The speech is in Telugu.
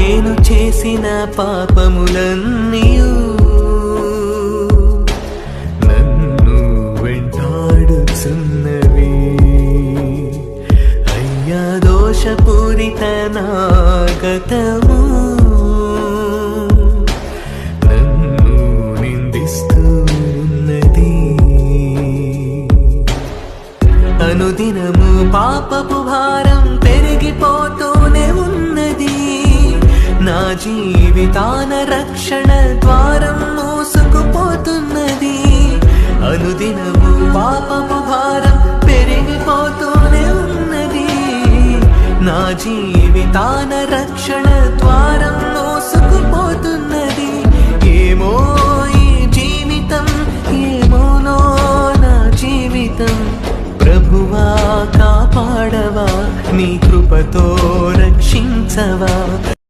నేను చేసిన పాపములన్నీయు నన్ను వెంటాడుచున్నవి. అయ్యా దోషపూరిత నా గతము నన్ను నిందిస్తూ ఉన్నది. అనుదినము పాపపు భారం పెరిగిపోతూనే ఉన్నది. నా జీవితాన రక్షణ ద్వారం మూసుకుపోతున్నది. అనుదినము పాపపు భారం పెరిగిపోతూనే ఉన్నది. నా జీవితాన రక్షణ ద్వారం మూసుకుపోతున్నది. ఏమో ఈ జీవితం, ఏమోనో నా జీవితం. ప్రభువా కాపాడవా, నీ కృపతో రక్షించవా.